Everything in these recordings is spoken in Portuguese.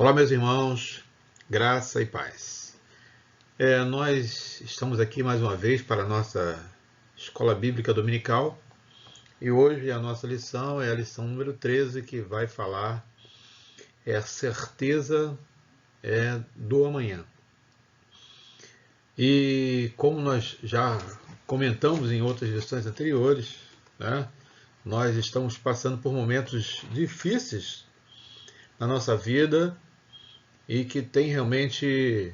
Olá, meus irmãos, graça e paz. Nós estamos aqui mais uma vez para a nossa Escola Bíblica Dominical e hoje a nossa lição é a lição número 13, que vai falar a certeza do amanhã. E como nós já comentamos em outras lições anteriores, né, nós estamos passando por momentos difíceis na nossa vida e que tem realmente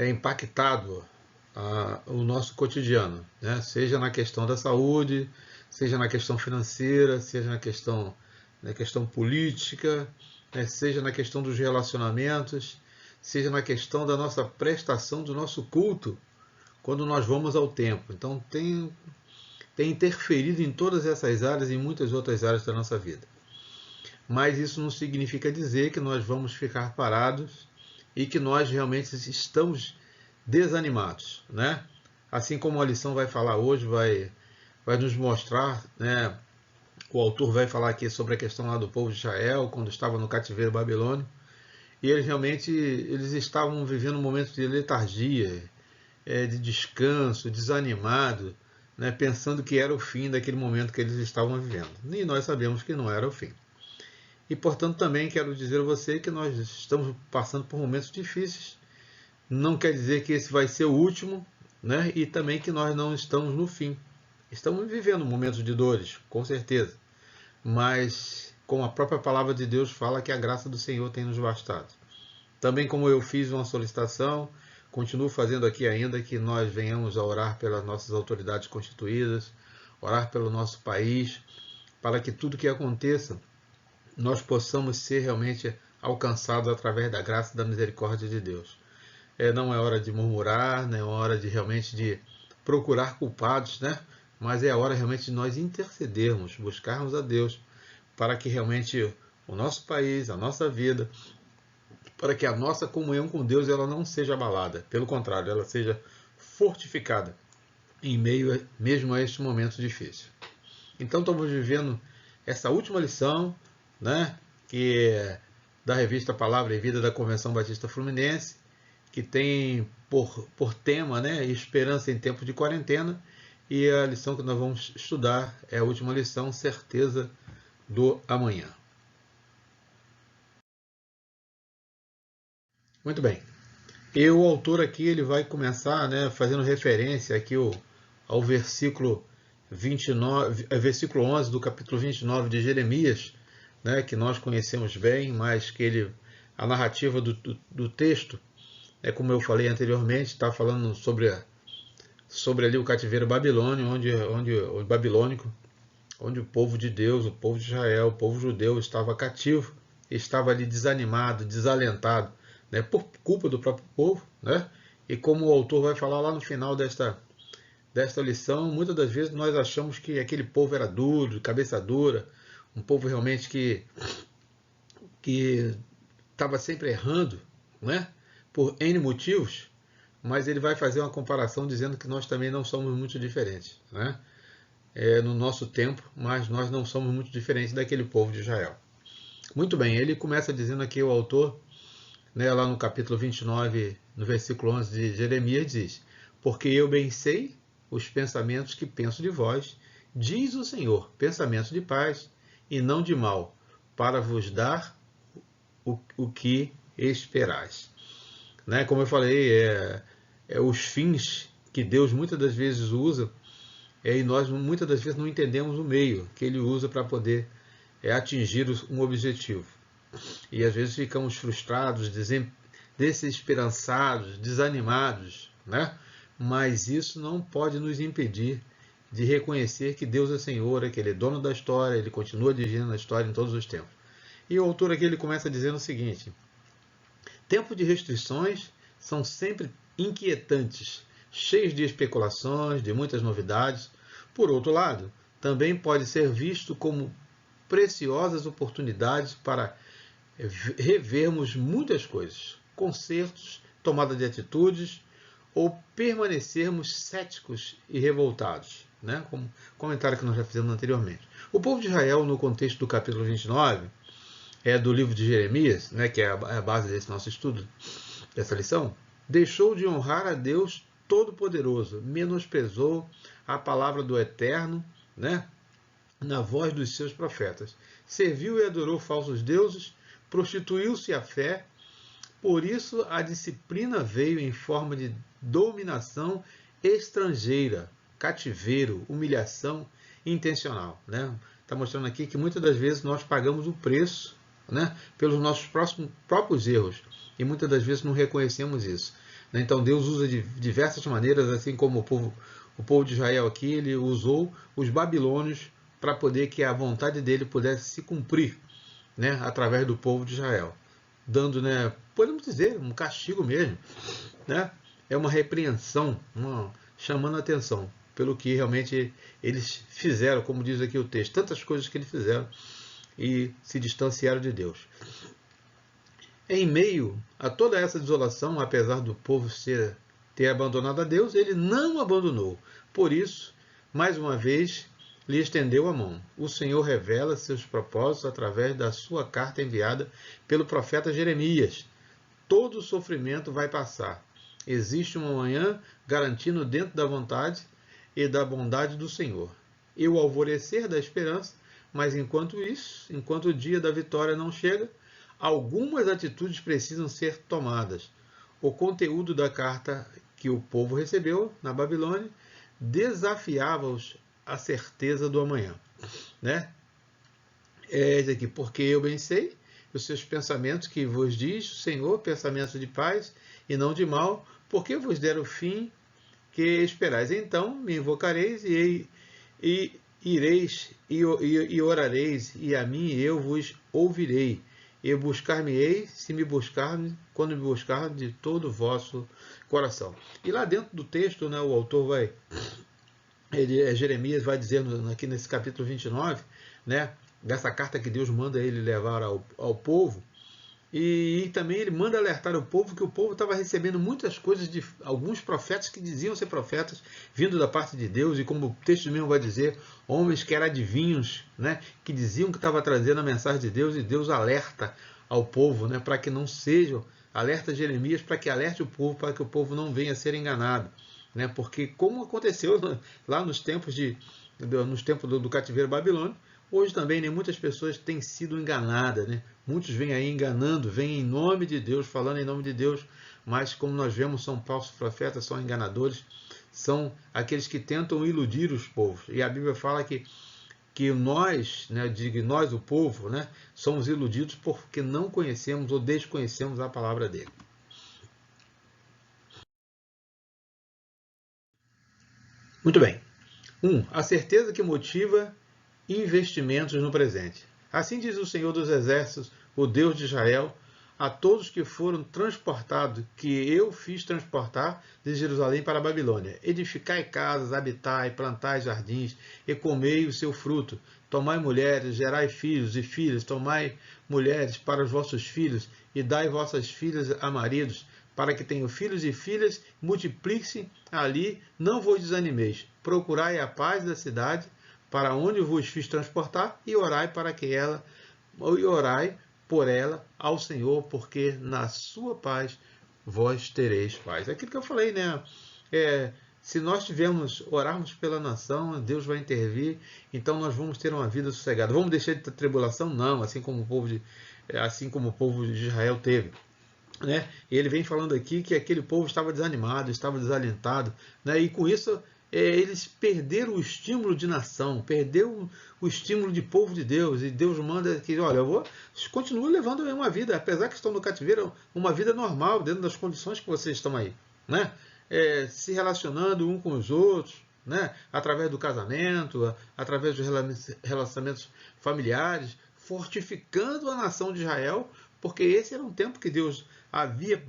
impactado o nosso cotidiano, né? Seja na questão da saúde, seja na questão financeira, seja na questão política, né? Seja na questão dos relacionamentos, seja na questão da nossa prestação do nosso culto quando nós vamos ao templo. Então tem interferido em todas essas áreas e em muitas outras áreas da nossa vida. Mas isso não significa dizer que nós vamos ficar parados e que nós realmente estamos desanimados, né? Assim como a lição vai falar hoje, vai nos mostrar, né? O autor vai falar aqui sobre a questão lá do povo de Israel, quando estava no cativeiro babilônico, e eles estavam vivendo um momento de letargia, de descanso, desanimado, né? Pensando que era o fim daquele momento que eles estavam vivendo. E nós sabemos que não era o fim. E, portanto, também quero dizer a você que nós estamos passando por momentos difíceis. Não quer dizer que esse vai ser o último, né? E também que nós não estamos no fim. Estamos vivendo momentos de dores, com certeza. Mas, como a própria palavra de Deus fala, que a graça do Senhor tem nos bastado. Também, como eu fiz uma solicitação, continuo fazendo aqui ainda, que nós venhamos a orar pelas nossas autoridades constituídas, orar pelo nosso país, para que tudo que aconteça nós possamos ser realmente alcançados através da graça e da misericórdia de Deus. Não é hora de murmurar, não é hora de realmente de procurar culpados, né? Mas é a hora realmente de nós intercedermos, buscarmos a Deus, para que realmente o nosso país, a nossa vida, para que a nossa comunhão com Deus ela não seja abalada, pelo contrário, ela seja fortificada em meio mesmo a este momento difícil. Então estamos vivendo essa última lição, né, que é da revista Palavra e Vida da Convenção Batista Fluminense, que tem por tema, né, esperança em tempo de quarentena, e a lição que nós vamos estudar é a última lição, certeza do amanhã. Muito bem. E o autor aqui ele vai começar, né, fazendo referência aqui ao versículo 29, versículo 11 do capítulo 29 de Jeremias, né, que nós conhecemos bem, mas que a narrativa do texto, como eu falei anteriormente, está falando sobre ali o cativeiro babilônio, o babilônico, onde o povo de Deus, o povo de Israel, o povo judeu estava cativo, estava ali desanimado, desalentado, né, por culpa do próprio povo, né? E como o autor vai falar lá no final desta lição, muitas das vezes nós achamos que aquele povo era duro, de cabeça dura, um povo realmente que estava sempre errando, né? Por N motivos, mas ele vai fazer uma comparação dizendo que nós também não somos muito diferentes, né? No nosso tempo, mas nós não somos muito diferentes daquele povo de Israel. Muito bem, ele começa dizendo aqui, o autor, né, lá no capítulo 29, no versículo 11 de Jeremias, diz: porque eu bem sei os pensamentos que penso de vós, diz o Senhor, pensamentos de paz e não de mal, para vos dar o que esperais. Né? Como eu falei, os fins que Deus muitas das vezes usa, e nós muitas das vezes não entendemos o meio que ele usa para poder atingir um objetivo. E às vezes ficamos frustrados, desesperançados, desanimados, né? Mas isso não pode nos impedir de reconhecer que Deus é Senhor, que Ele é dono da história, Ele continua dirigindo a história em todos os tempos. E o autor aqui ele começa dizendo o seguinte: tempos de restrições são sempre inquietantes, cheios de especulações, de muitas novidades. Por outro lado, também pode ser visto como preciosas oportunidades para revermos muitas coisas, concertos, tomada de atitudes, ou permanecermos céticos e revoltados, né? Como comentário que nós já fizemos anteriormente. O povo de Israel, no contexto do capítulo 29, do livro de Jeremias, né, que é a base desse nosso estudo, dessa lição, deixou de honrar a Deus Todo-Poderoso, menosprezou a palavra do Eterno, né, na voz dos seus profetas. Serviu e adorou falsos deuses, prostituiu-se à fé, por isso a disciplina veio em forma de dominação estrangeira, cativeiro, humilhação intencional. Né? Está mostrando aqui que muitas das vezes nós pagamos o preço, né, pelos nossos próprios erros, e muitas das vezes não reconhecemos isso. Né? Então Deus usa de diversas maneiras, assim como o povo de Israel aqui, ele usou os babilônios para poder que a vontade dele pudesse se cumprir, né, através do povo de Israel, dando, né, podemos dizer, um castigo mesmo, né? É uma repreensão, chamando a atenção pelo que realmente eles fizeram, como diz aqui o texto, tantas coisas que eles fizeram e se distanciaram de Deus. Em meio a toda essa desolação, apesar do povo ter abandonado a Deus, ele não abandonou. Por isso, mais uma vez, lhe estendeu a mão. O Senhor revela seus propósitos através da sua carta enviada pelo profeta Jeremias. Todo o sofrimento vai passar. Existe uma manhã garantindo dentro da vontade e da bondade do Senhor. E o alvorecer da esperança, mas enquanto o dia da vitória não chega, algumas atitudes precisam ser tomadas. O conteúdo da carta que o povo recebeu na Babilônia desafiava-os à certeza do amanhã. Né? Esse aqui, porque eu bem sei os seus pensamentos que vos diz o Senhor, pensamentos de paz e não de mal, porque vos der o fim que esperais. Então me invocareis e ireis e orareis, e a mim eu vos ouvirei. E buscar-me-ei, se me buscarem, quando me buscar de todo o vosso coração. E lá dentro do texto, né, o autor Jeremias vai dizendo aqui nesse capítulo 29, né, dessa carta que Deus manda ele levar ao povo, e também ele manda alertar o povo que o povo estava recebendo muitas coisas de alguns profetas que diziam ser profetas, vindo da parte de Deus, e como o texto mesmo vai dizer, homens que eram adivinhos, né, que diziam que estava trazendo a mensagem de Deus, e Deus alerta ao povo, né, para que não sejam, alerta Jeremias para que alerte o povo, para que o povo não venha a ser enganado. Né, porque como aconteceu lá nos tempos do cativeiro babilônico, hoje também, né, muitas pessoas têm sido enganadas, né? Muitos vêm aí enganando, vêm em nome de Deus, falando em nome de Deus, mas como nós vemos, são falsos profetas, são enganadores, são aqueles que tentam iludir os povos. E a Bíblia fala que nós, né, nós, o povo, né, somos iludidos porque não conhecemos ou desconhecemos a palavra dele. Muito bem. 1. A certeza que motiva investimentos no presente. Assim diz o Senhor dos Exércitos, o Deus de Israel, a todos que foram transportados, que eu fiz transportar de Jerusalém para a Babilônia. Edificai casas, habitai, plantai jardins, e comei o seu fruto. Tomai mulheres, gerai filhos e filhas, tomai mulheres para os vossos filhos, e dai vossas filhas a maridos, para que tenham filhos e filhas, multiplique-se ali, não vos desanimeis. Procurai a paz da cidade, para onde vos fiz transportar, e orai por ela ao Senhor, porque na sua paz vós tereis paz. Aquilo que eu falei, né? Se nós orarmos pela nação, Deus vai intervir, então nós vamos ter uma vida sossegada. Vamos deixar de ter tribulação? Não, assim como o povo de Israel teve. Né? E ele vem falando aqui que aquele povo estava desanimado, estava desalentado, né? E com isso eles perderam o estímulo de nação, perderam o estímulo de povo de Deus, e Deus manda que, olha, continue levando uma vida, apesar que estão no cativeiro, uma vida normal, dentro das condições que vocês estão aí, né? Se relacionando um com os outros, né? Através do casamento, através dos relacionamentos familiares, fortificando a nação de Israel, porque esse era um tempo que Deus havia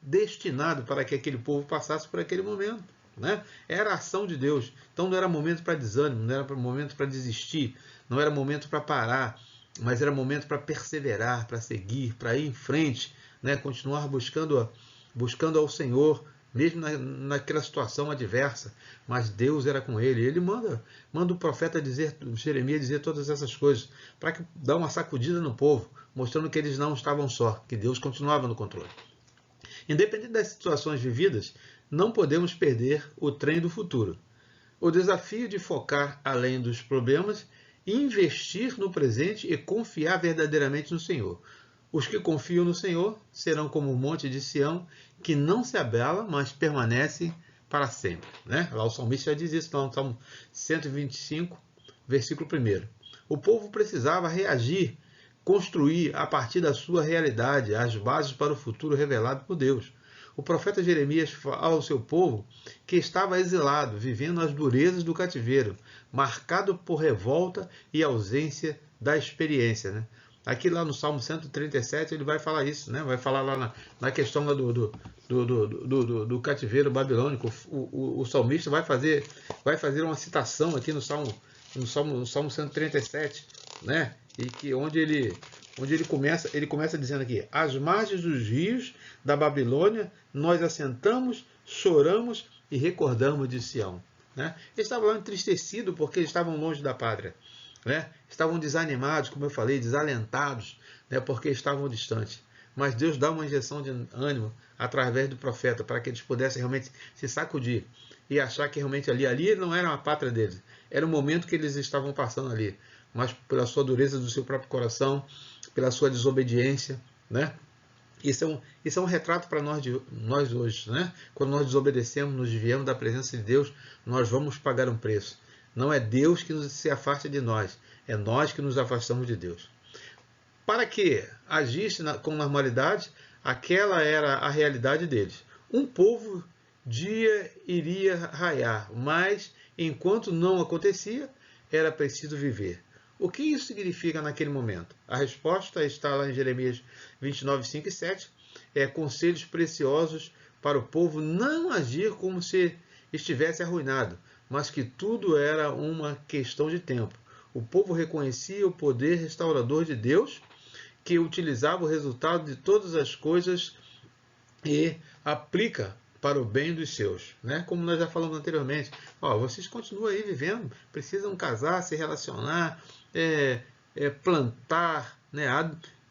destinado para que aquele povo passasse por aquele momento. Né? Era a ação de Deus. Então não era momento para desânimo, não era momento para desistir, não era momento para parar, mas era momento para perseverar, para seguir, para ir em frente, né? Continuar buscando ao Senhor, mesmo naquela situação adversa, mas Deus era com ele. Ele manda o profeta dizer, Jeremias dizer todas essas coisas, para dar uma sacudida no povo, mostrando que eles não estavam só, que Deus continuava no controle. Independente das situações vividas, não podemos perder o trem do futuro. O desafio de focar além dos problemas, investir no presente e confiar verdadeiramente no Senhor. Os que confiam no Senhor serão como o monte de Sião, que não se abala, mas permanece para sempre. Né? Lá o salmista já diz isso, no Salmo 125, versículo 1. O povo precisava reagir, construir a partir da sua realidade as bases para o futuro revelado por Deus. O profeta Jeremias fala ao seu povo que estava exilado, vivendo as durezas do cativeiro, marcado por revolta e ausência da experiência. Né? Aqui lá no Salmo 137 ele vai falar isso, né? Vai falar lá na questão lá do cativeiro babilônico. O salmista vai fazer uma citação aqui no Salmo 137, né? E que onde ele começa dizendo aqui: às margens dos rios da Babilônia nós assentamos, choramos e recordamos de Sião. Né? Eles estavam lá entristecidos porque eles estavam longe da pátria. Né? Estavam desanimados, como eu falei, desalentados, né? Porque estavam distantes. Mas Deus dá uma injeção de ânimo através do profeta para que eles pudessem realmente se sacudir e achar que realmente ali não era a pátria deles, era o momento que eles estavam passando ali, mas pela sua dureza do seu próprio coração, pela sua desobediência, né? Isso é um retrato para nós hoje, né? Quando nós desobedecemos, nos desviamos da presença de Deus, nós vamos pagar um preço. Não é Deus que se afasta de nós, é nós que nos afastamos de Deus. Para que agisse com normalidade, aquela era a realidade deles. Um povo dia iria raiar, mas enquanto não acontecia, era preciso viver. O que isso significa naquele momento? A resposta está lá em Jeremias 29, 5 e 7. É conselhos preciosos para o povo não agir como se estivesse arruinado, mas que tudo era uma questão de tempo. O povo reconhecia o poder restaurador de Deus, que utilizava o resultado de todas as coisas e aplica para o bem dos seus. Né? Como nós já falamos anteriormente, vocês continuam aí vivendo, precisam casar, se relacionar, plantar, né?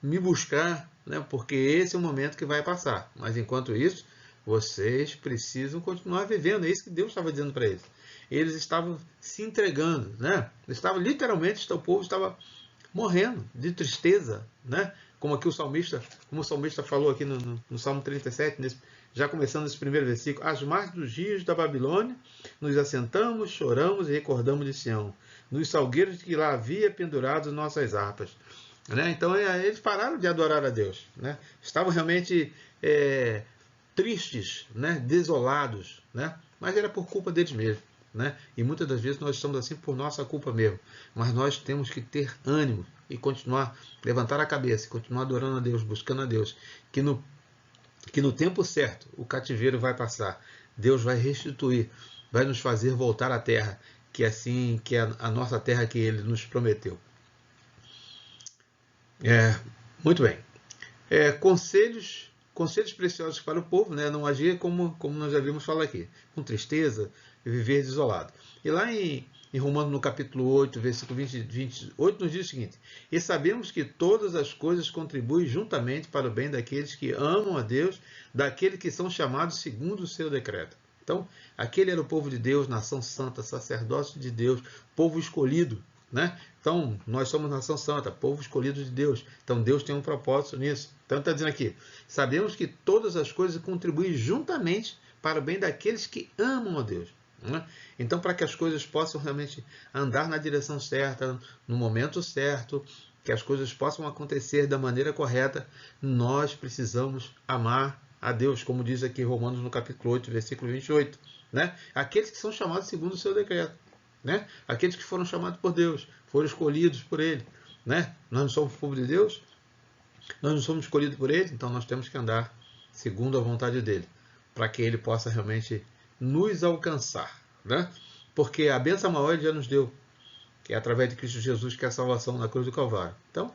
Me buscar, né? Porque esse é o momento que vai passar. Mas enquanto isso, vocês precisam continuar vivendo. É isso que Deus estava dizendo para eles. Eles estavam se entregando, né? Literalmente, o povo estava morrendo de tristeza, né? Como o salmista falou aqui no Salmo 37, já começando esse primeiro versículo: às margens dos rios da Babilônia, nos assentamos, choramos e recordamos de Sião, nos salgueiros que lá havia pendurados nossas harpas. Né? Então eles pararam de adorar a Deus, né? Estavam realmente tristes, né? Desolados, né? Mas era por culpa deles mesmos. Né? E muitas das vezes nós estamos assim por nossa culpa mesmo, mas nós temos que ter ânimo e continuar, levantar a cabeça e continuar adorando a Deus, buscando a Deus, que no tempo certo o cativeiro vai passar, Deus vai restituir, vai nos fazer voltar à terra, que é a nossa terra que Ele nos prometeu. Muito bem. Conselhos preciosos para o povo, né? Não agir como nós já vimos falar aqui, com tristeza e viver desolado. E lá em Romanos, no capítulo 8, versículo 28, nos diz o seguinte: e sabemos que todas as coisas contribuem juntamente para o bem daqueles que amam a Deus, daqueles que são chamados segundo o seu decreto. Então, aquele era o povo de Deus, nação santa, sacerdócio de Deus, povo escolhido. Né? Então, nós somos nação santa, povo escolhido de Deus. Então, Deus tem um propósito nisso. Então, está dizendo aqui: sabemos que todas as coisas contribuem juntamente para o bem daqueles que amam a Deus. Né? Então, para que as coisas possam realmente andar na direção certa, no momento certo, que as coisas possam acontecer da maneira correta, nós precisamos amar a Deus, como diz aqui Romanos no capítulo 8, versículo 28. Né? Aqueles que são chamados segundo o seu decreto. Né? Aqueles que foram chamados por Deus, foram escolhidos por Ele. Né? Nós não somos povo de Deus, nós não somos escolhidos por Ele, então nós temos que andar segundo a vontade dEle, para que Ele possa realmente nos alcançar. Né? Porque a bênção maior Ele já nos deu, que é através de Cristo Jesus, que é a salvação na cruz do Calvário. Então,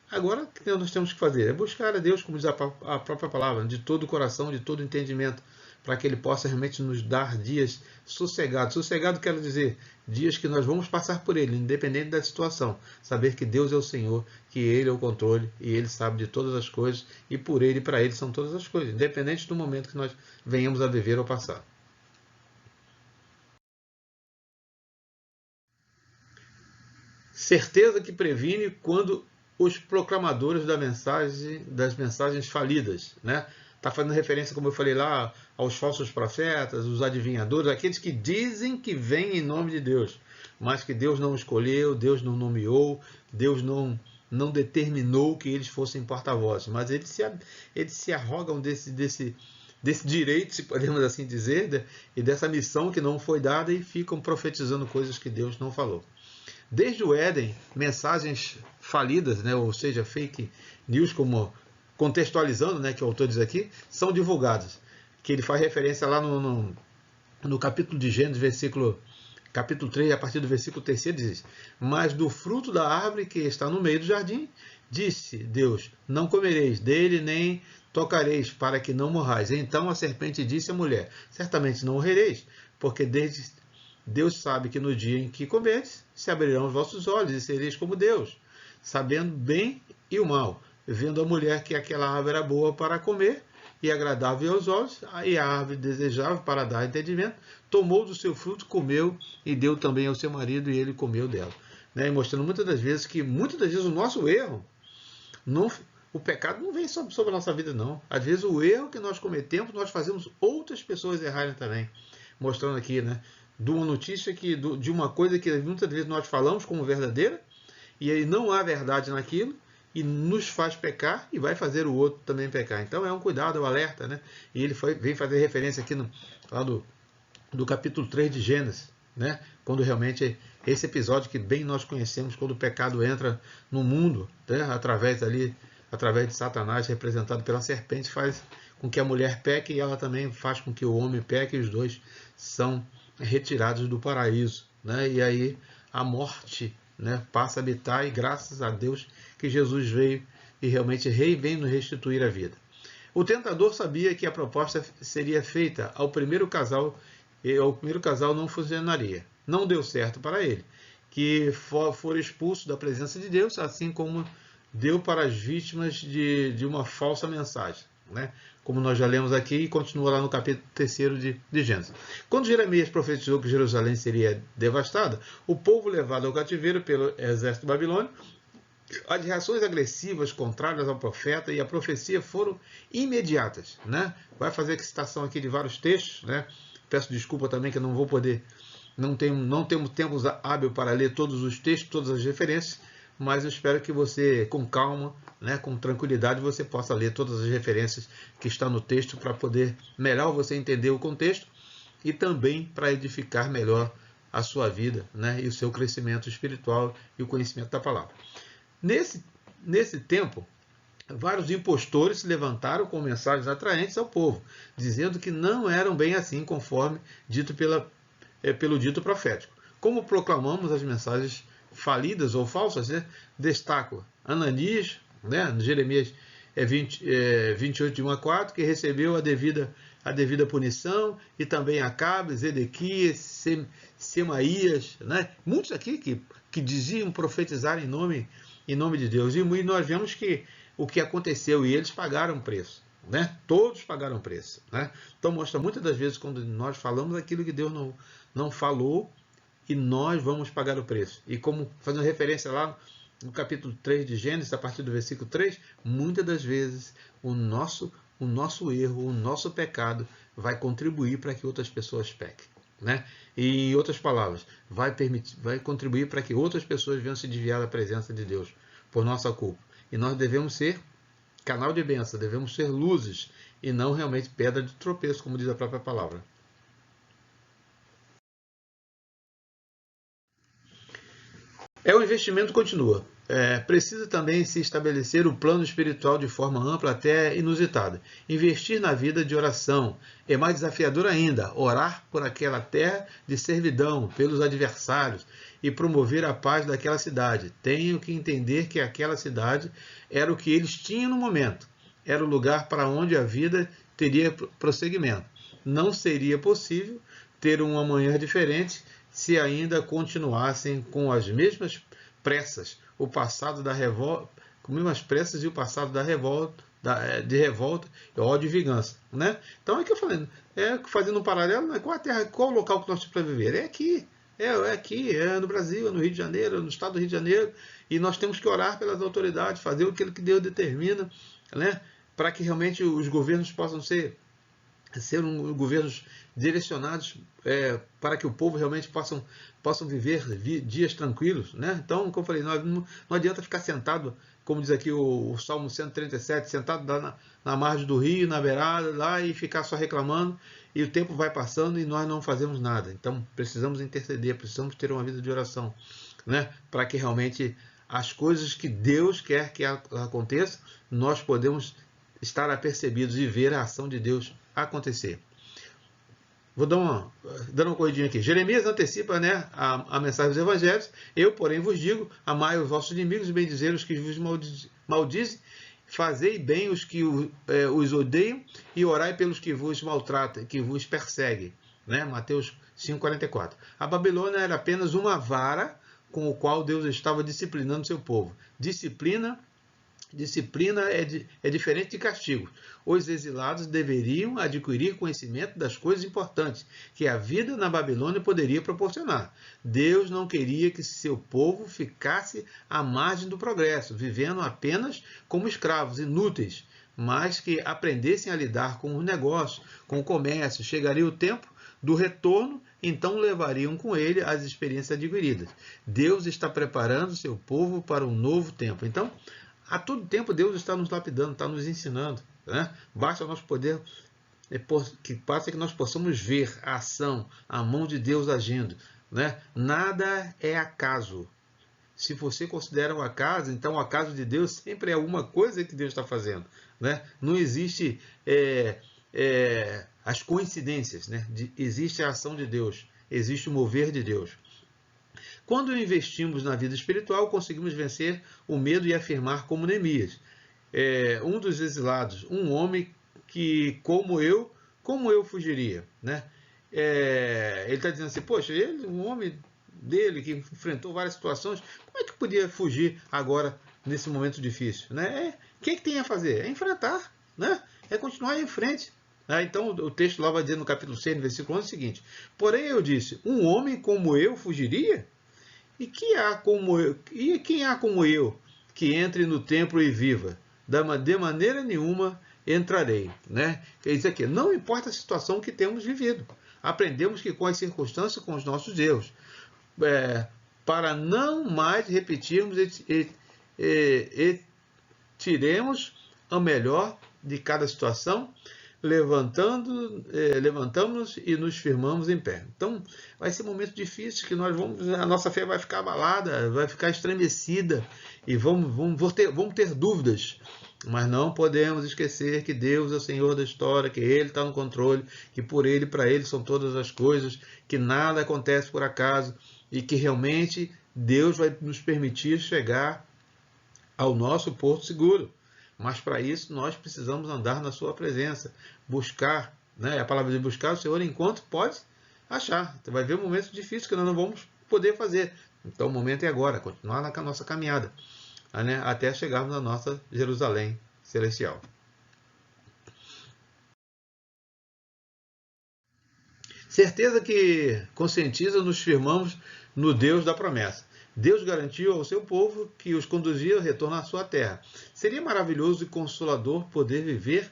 agora o que nós temos que fazer? É buscar a Deus, como diz a própria palavra, de todo o coração, de todo o entendimento, para que Ele possa realmente nos dar dias sossegados. Sossegado quero dizer, dias que nós vamos passar por Ele, independente da situação. Saber que Deus é o Senhor, que Ele é o controle e Ele sabe de todas as coisas e por Ele e para Ele são todas as coisas, independente do momento que nós venhamos a viver ou passar. Certeza que previne quando os proclamadores das mensagens falidas, né? Está fazendo referência, como eu falei lá, aos falsos profetas, os adivinhadores, aqueles que dizem que vêm em nome de Deus, mas que Deus não escolheu, Deus não nomeou, Deus não determinou que eles fossem porta-vozes, mas eles se arrogam desse direito, se podemos assim dizer, e dessa missão que não foi dada e ficam profetizando coisas que Deus não falou. Desde o Éden, mensagens falidas, né, ou seja, fake news, como contextualizando, né, que o autor diz aqui, são divulgadas. Que ele faz referência lá no capítulo de Gênesis, capítulo 3, a partir do versículo 3, diz: mas do fruto da árvore que está no meio do jardim, disse Deus, não comereis dele, nem tocareis, para que não morrais. Então a serpente disse à mulher, certamente não morrereis, porque Deus sabe que no dia em que comerdes, se abrirão os vossos olhos e sereis como Deus, sabendo bem e o mal. Vendo a mulher que aquela árvore era boa para comer e agradável aos olhos, e a árvore desejável para dar entendimento, tomou do seu fruto, comeu e deu também ao seu marido e ele comeu dela. Né? E mostrando muitas das vezes o nosso erro, o pecado não vem sobre a nossa vida não. Às vezes o erro que nós cometemos, nós fazemos outras pessoas errarem também. Mostrando aqui, né? De uma notícia, de uma coisa que muitas vezes nós falamos como verdadeira, e aí não há verdade naquilo, e nos faz pecar, e vai fazer o outro também pecar. Então é um cuidado, é um alerta, né? E ele vem fazer referência aqui lá do capítulo 3 de Gênesis, né? Quando realmente esse episódio que bem nós conhecemos, quando o pecado entra no mundo, né? através de Satanás, representado pela serpente, faz com que a mulher peque, e ela também faz com que o homem peque, e os dois são retirados do paraíso, né? E aí a morte, né, passa a habitar, e graças a Deus que Jesus veio e realmente vem nos restituir a vida. O tentador sabia que a proposta seria feita ao primeiro casal, e o primeiro casal não funcionaria. Não deu certo para ele, que for expulso da presença de Deus, assim como deu para as vítimas de uma falsa mensagem, né? Como nós já lemos aqui, e continua lá no capítulo 3 de Gênesis. Quando Jeremias profetizou que Jerusalém seria devastada, o povo levado ao cativeiro pelo exército babilônico, as reações agressivas contrárias ao profeta e à profecia foram imediatas, né? Vai fazer citação aqui de vários textos, né? Peço desculpa também que eu não vou poder, não temos tempo hábil para ler todos os textos, todas as referências, mas eu espero que você, com calma, né, com tranquilidade, você possa ler todas as referências que estão no texto, para poder melhor você entender o contexto e também para edificar melhor a sua vida, né, e o seu crescimento espiritual e o conhecimento da palavra. Nesse tempo, vários impostores se levantaram com mensagens atraentes ao povo, dizendo que não eram bem assim, conforme dito pelo dito profético. Como proclamamos as mensagens falidas ou falsas, né? Destaco Ananias, né? Jeremias 28, de 1 a 4, que recebeu a devida punição, e também Acabe, Zedequias, Semaías, né? Muitos aqui que diziam profetizar em nome de Deus. E nós vemos que o que aconteceu, e eles pagaram preço, né? Todos pagaram preço, né? Então mostra muitas das vezes quando nós falamos aquilo que Deus não falou, e nós vamos pagar o preço. E como fazendo referência lá no capítulo 3 de Gênesis, a partir do versículo 3, muitas das vezes o nosso erro, o nosso pecado vai contribuir para que outras pessoas pequem, né? E, em outras palavras, vai contribuir para que outras pessoas venham se desviar da presença de Deus por nossa culpa. E nós devemos ser canal de bênção, devemos ser luzes e não realmente pedra de tropeço, como diz a própria palavra. O investimento continua. Precisa também se estabelecer o plano espiritual de forma ampla, até inusitada. Investir na vida de oração. É mais desafiador ainda, orar por aquela terra de servidão, pelos adversários, e promover a paz daquela cidade. Tenho que entender que aquela cidade era o que eles tinham no momento. Era o lugar para onde a vida teria prosseguimento. não seria possível ter um amanhã diferente se ainda continuassem com as mesmas pressas, o passado da revolta, com as mesmas pressas e o passado da revolta, de revolta, ódio e vingança, né? Então é que eu falei, fazendo um paralelo, né? Qual o local que nós temos para viver? É aqui. É aqui, é no Brasil, é no Rio de Janeiro, no estado do Rio de Janeiro, e nós temos que orar pelas autoridades, fazer aquilo que Deus determina, né, para que realmente os governos possam ser governos direcionados para que o povo realmente possam viver dias tranquilos, né? Então, como eu falei, não adianta ficar sentado, como diz aqui o Salmo 137, sentado na margem do rio, na beirada, lá, e ficar só reclamando, e o tempo vai passando e nós não fazemos nada. Então, precisamos interceder, precisamos ter uma vida de oração, né? Para que realmente as coisas que Deus quer que aconteçam, nós podemos estar apercebidos e ver a ação de Deus acontecer. Vou dar uma corridinha aqui. Jeremias antecipa, né, a mensagem dos evangelhos. Eu, porém, vos digo, amai os vossos inimigos, bendizei os que vos maldizem, fazei bem os que os odeiam e orai pelos que vos maltratam, que vos perseguem. Né? Mateus 5,44. A Babilônia era apenas uma vara com o qual Deus estava disciplinando seu povo. Disciplina é diferente de castigo. Os exilados deveriam adquirir conhecimento das coisas importantes que a vida na Babilônia poderia proporcionar. Deus não queria que seu povo ficasse à margem do progresso, vivendo apenas como escravos inúteis, mas que aprendessem a lidar com os negócios, com o comércio. Chegaria o tempo do retorno, então levariam com ele as experiências adquiridas. Deus está preparando seu povo para um novo tempo. Então, a todo tempo Deus está nos lapidando, está nos ensinando, né? Basta que nós possamos ver a ação, a mão de Deus agindo, né? Nada é acaso. Se você considera um acaso, então o acaso de Deus sempre é alguma coisa que Deus está fazendo, né? Não existe as coincidências, né? Existe a ação de Deus, existe o mover de Deus. Quando investimos na vida espiritual, conseguimos vencer o medo e afirmar como Neemias, um dos exilados, um homem que, como eu fugiria, né? Ele está dizendo assim, poxa, um homem dele que enfrentou várias situações, como é que podia fugir agora nesse momento difícil, né? O que tem a fazer? É enfrentar, né? É continuar em frente. Então o texto lá vai dizer no capítulo 6, no versículo 11, o seguinte: porém eu disse, um homem como eu fugiria? E quem há como eu que entre no templo e viva? De maneira nenhuma entrarei. Né? Quer dizer que não importa a situação que temos vivido, aprendemos que com as circunstâncias, com os nossos erros, para não mais repetirmos tiremos o melhor de cada situação, levantamos e nos firmamos em pé. Então, vai ser um momento difícil que a nossa fé vai ficar abalada, vai ficar estremecida e vamos ter dúvidas. Mas não podemos esquecer que Deus é o Senhor da história, que Ele está no controle, que por Ele e para Ele são todas as coisas, que nada acontece por acaso e que realmente Deus vai nos permitir chegar ao nosso porto seguro. Mas para isso nós precisamos andar na sua presença, buscar, né? A palavra de buscar o Senhor enquanto pode achar. Vai haver momentos difíceis que nós não vamos poder fazer. Então o momento é agora, continuar na nossa caminhada, né? Até chegarmos na nossa Jerusalém celestial. Certeza que conscientiza, nos firmamos no Deus da promessa. Deus garantiu ao seu povo que os conduzia ao retorno à sua terra. Seria maravilhoso e consolador poder viver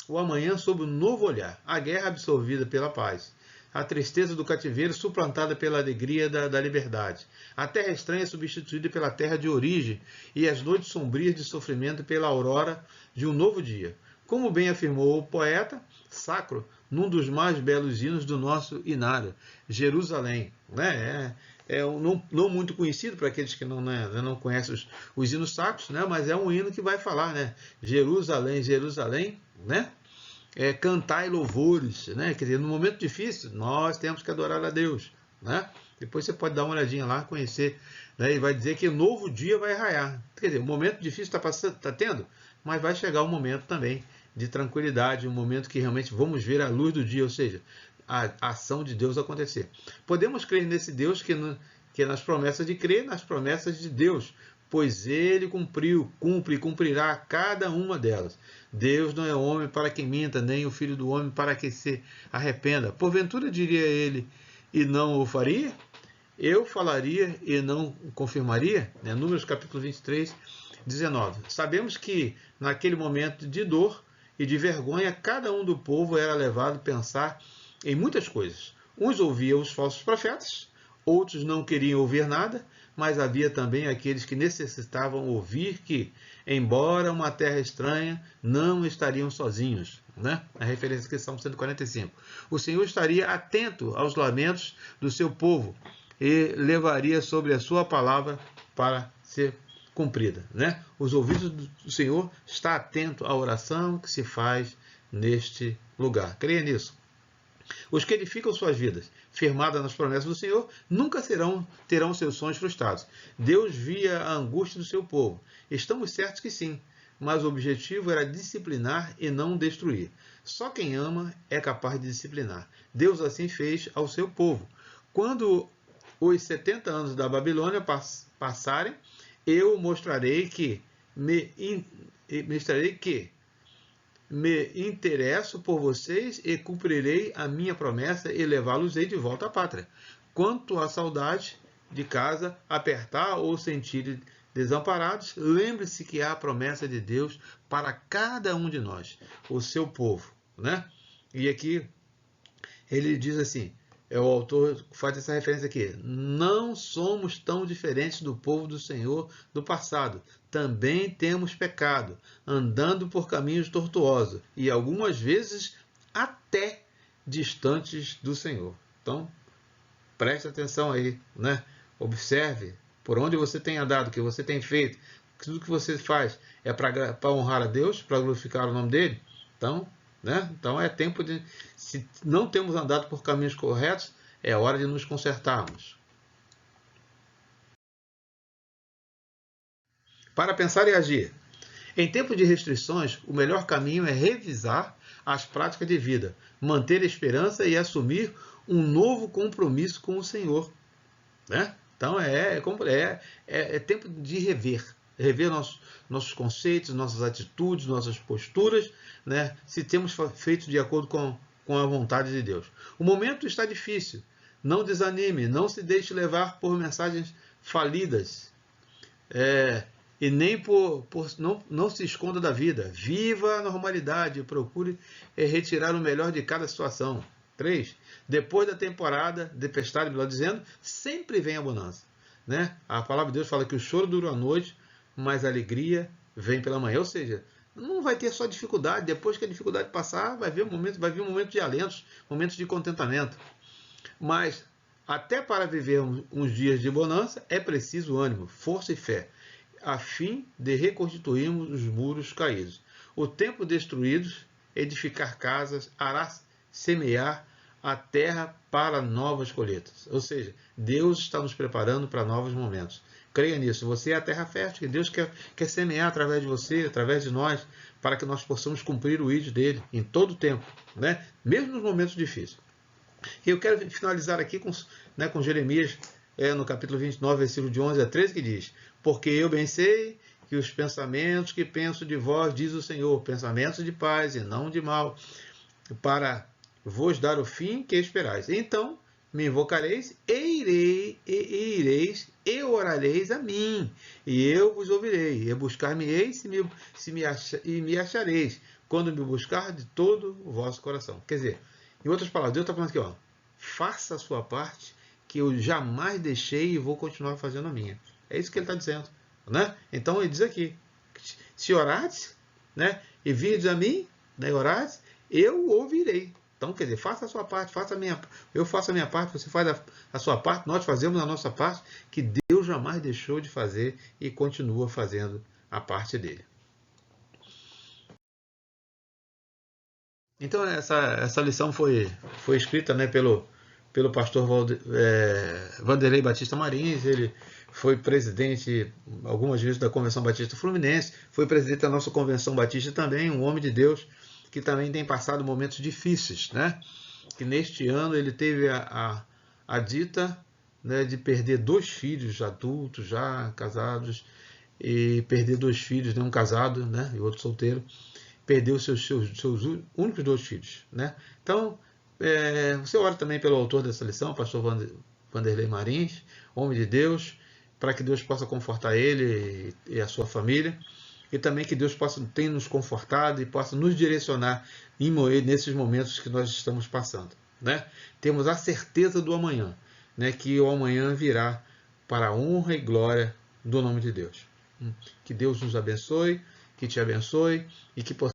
o amanhã sob um novo olhar, a guerra absorvida pela paz, a tristeza do cativeiro suplantada pela alegria da liberdade, a terra estranha substituída pela terra de origem e as noites sombrias de sofrimento pela aurora de um novo dia. Como bem afirmou o poeta sacro num dos mais belos hinos do nosso inário, Jerusalém, né? Não muito conhecido para aqueles que não conhecem os hinos sacros, né? Mas é um hino que vai falar, né? Jerusalém, Jerusalém, né? Cantai louvores, né? Quer dizer, no momento difícil, nós temos que adorar a Deus, né? Depois você pode dar uma olhadinha lá, conhecer, né? E vai dizer que o novo dia vai raiar. Quer dizer, o momento difícil está tendo, mas vai chegar um momento também de tranquilidade, um momento que realmente vamos ver a luz do dia, ou seja, a ação de Deus acontecer. Podemos crer nesse Deus que nas promessas de crer, nas promessas de Deus, pois ele cumpre e cumprirá cada uma delas. Deus não é homem para que minta, nem o filho do homem para que se arrependa. Porventura diria ele, e não o faria? Eu falaria e não confirmaria? Né? Números capítulo 23, 19. Sabemos que naquele momento de dor e de vergonha, cada um do povo era levado a pensar em muitas coisas. Uns ouviam os falsos profetas, outros não queriam ouvir nada, mas havia também aqueles que necessitavam ouvir que, embora uma terra estranha, não estariam sozinhos. Né? A referência aqui é Salmo 145. O Senhor estaria atento aos lamentos do seu povo e levaria sobre a sua palavra para ser cumprida. Né? Os ouvidos do Senhor estão atentos à oração que se faz neste lugar. Creia nisso. Os que edificam suas vidas, firmadas nas promessas do Senhor, nunca terão seus sonhos frustrados. Deus via a angústia do seu povo. Estamos certos que sim, mas o objetivo era disciplinar e não destruir. Só quem ama é capaz de disciplinar. Deus assim fez ao seu povo. Quando os 70 anos da Babilônia passarem, eu mostrarei que me interesso por vocês e cumprirei a minha promessa e levá-los-ei de volta à pátria. Quanto à saudade de casa, apertar ou sentir desamparados, lembre-se que há a promessa de Deus para cada um de nós, o seu povo. Né? E aqui ele diz assim, o autor faz essa referência aqui, não somos tão diferentes do povo do Senhor do passado, também temos pecado, andando por caminhos tortuosos e algumas vezes até distantes do Senhor. Então, preste atenção aí, né? Observe por onde você tem andado, o que você tem feito, tudo que você faz é para honrar a Deus, para glorificar o nome dele. Então, né? Então é tempo de, se não temos andado por caminhos corretos, é hora de nos consertarmos. Para pensar e agir. Em tempo de restrições, o melhor caminho é revisar as práticas de vida, manter a esperança e assumir um novo compromisso com o Senhor. Né? Então é tempo de rever nossos conceitos, nossas atitudes, nossas posturas, né? Se temos feito de acordo com a vontade de Deus. O momento está difícil, não desanime, não se deixe levar por mensagens falidas, e nem não se esconda da vida. Viva a normalidade, procure retirar o melhor de cada situação. 3. Depois da temporada de tempestade, melhor dizendo, sempre vem a bonança. Né? A palavra de Deus fala que o choro dura a noite, mas a alegria vem pela manhã. Ou seja, não vai ter só dificuldade. Depois que a dificuldade passar, vai vir um momento de alentos, momentos de contentamento. Mas até para viver uns dias de bonança, é preciso ânimo, força e fé, a fim de reconstituirmos os muros caídos. O templo destruído, edificar casas, arar, semear a terra para novas colheitas. Ou seja, Deus está nos preparando para novos momentos. Creia nisso. Você é a terra fértil que Deus quer semear através de você, através de nós, para que nós possamos cumprir o ídolo dele em todo o tempo, né? Mesmo nos momentos difíceis. E eu quero finalizar aqui com Jeremias, no capítulo 29, versículo de 11 a 13, que diz: porque eu bem sei que os pensamentos que penso de vós, diz o Senhor, pensamentos de paz e não de mal, para vos dar o fim que esperais. Então me invocareis ireis e orareis a mim, e eu vos ouvirei, e buscar-me-eis e me achareis, quando me buscar de todo o vosso coração. Quer dizer, em outras palavras, Deus está falando aqui, faça a sua parte, que eu jamais deixei e vou continuar fazendo a minha. É isso que ele está dizendo. Né? Então ele diz aqui, se orares, né, e virdes a mim, né, e orares, eu ouvirei. Então, quer dizer, faça a sua parte, eu faço a minha parte, você faz a sua parte, nós fazemos a nossa parte, que Deus jamais deixou de fazer e continua fazendo a parte dele. Então, essa lição foi escrita, né, pelo pelo pastor Vanderlei Batista Marins. Ele foi presidente algumas vezes da Convenção Batista Fluminense, foi presidente da nossa Convenção Batista também, um homem de Deus que também tem passado momentos difíceis, né? Que neste ano ele teve a dita, né, de perder 2 filhos adultos, já casados, e perder 2 filhos, né, um casado, né, e outro solteiro, perdeu seus únicos 2 filhos, né? Então, você ora também pelo autor dessa lição, pastor Vanderlei Marins, homem de Deus, para que Deus possa confortar ele e a sua família, e também que Deus tenha nos confortado e possa nos direcionar nesses momentos que nós estamos passando, né? Temos a certeza do amanhã, né? Que o amanhã virá para a honra e glória do nome de Deus. Que Deus nos abençoe, que te abençoe e que possamos